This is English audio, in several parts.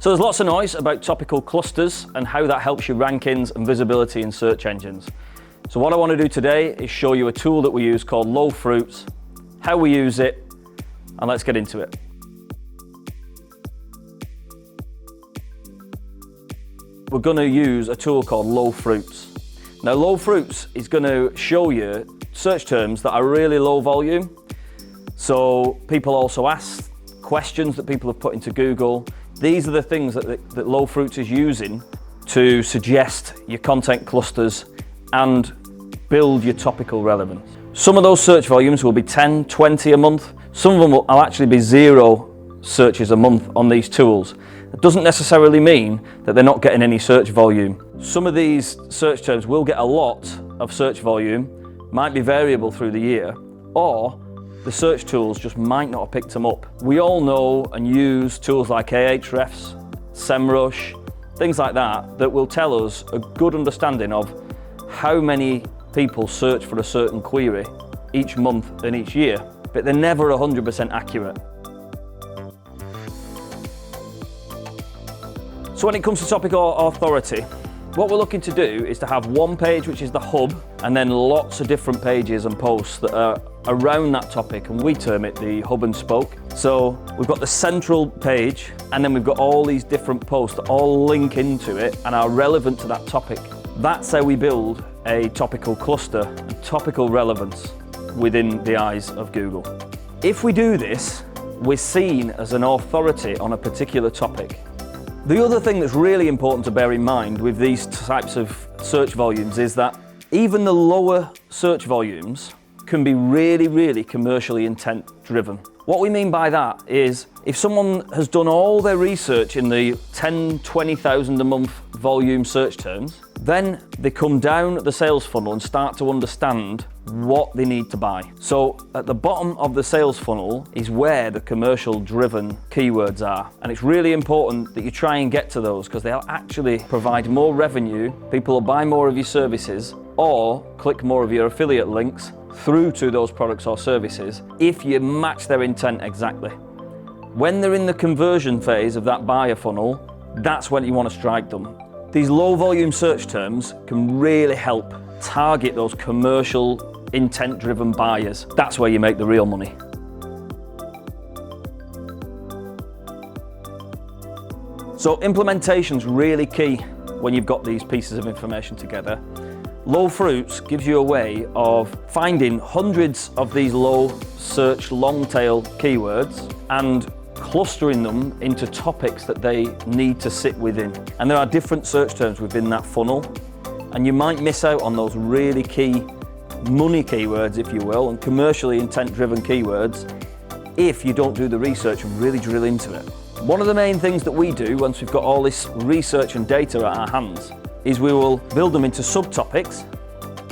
So there's lots of noise about topical clusters and how that helps your rankings and visibility in search engines. So what I want to do today is show you a tool that we use called Low Fruits, how we use it, and let's get into it. We're going to use a tool called Low Fruits. Now, Low Fruits is going to show you search terms that are really low volume. So people also ask questions that people have put into Google. These are the things that Low Fruits is using to suggest your content clusters and build your topical relevance. Some of those search volumes will be 10, 20 a month. Some of them will actually be 0 searches a month on these tools. It doesn't necessarily mean that they're not getting any search volume. Some of these search terms will get a lot of search volume, might be variable through the year, or the search tools just might not have picked them up. We all know and use tools like Ahrefs, SEMrush, things like that will tell us a good understanding of how many people search for a certain query each month and each year, but they're never 100% accurate. So when it comes to Topical Authority, what we're looking to do is to have one page which is the hub, and then lots of different pages and posts that are around that topic, and we term it the hub and spoke. So we've got the central page, and then we've got all these different posts that all link into it and are relevant to that topic. That's how we build a topical cluster and topical relevance within the eyes of Google. If we do this, we're seen as an authority on a particular topic. The other thing that's really important to bear in mind with these types of search volumes is that even the lower search volumes can be really commercially intent driven. What we mean by that is if someone has done all their research in the 10, 20,000 a month volume search terms, then they come down the sales funnel and start to understand what they need to buy. So at the bottom of the sales funnel is where the commercial driven keywords are. And it's really important that you try and get to those because they'll actually provide more revenue, people will buy more of your services or click more of your affiliate links through to those products or services if you match their intent exactly. When they're in the conversion phase of that buyer funnel, that's when you want to strike them. These low volume search terms can really help target those commercial intent driven buyers. That's where you make the real money. So implementation's really key when you've got these pieces of information together. Low Fruits gives you a way of finding hundreds of these low search long tail keywords and clustering them into topics that they need to sit within. And there are different search terms within that funnel, and you might miss out on those really key money keywords, if you will, and commercially intent driven keywords if you don't do the research and really drill into it. One of the main things that we do once we've got all this research and data at our hands is we will build them into subtopics.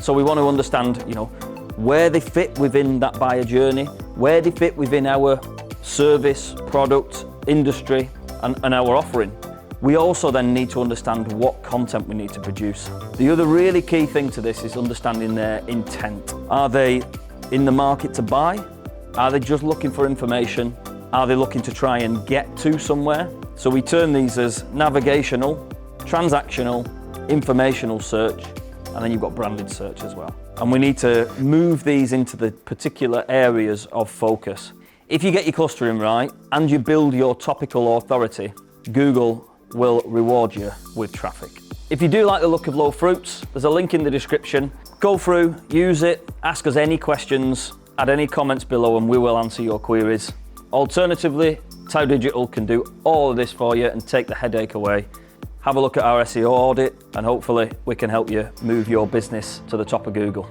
So we want to understand, where they fit within that buyer journey, where they fit within our service, product, industry, and our offering. We also then need to understand what content we need to produce. The other really key thing to this is understanding their intent. Are they in the market to buy? Are they just looking for information? Are they looking to try and get to somewhere? So we term these as navigational, transactional, informational search, and then you've got branded search as well. And we need to move these into the particular areas of focus. If you get your clustering right and you build your topical authority, Google will reward you with traffic. If you do like the look of Low Fruits, there's a link in the description. Go through, use it, ask us any questions, add any comments below and we will answer your queries. Alternatively, Tau Digital can do all of this for you and take the headache away. Have a look at our SEO audit and hopefully we can help you move your business to the top of Google.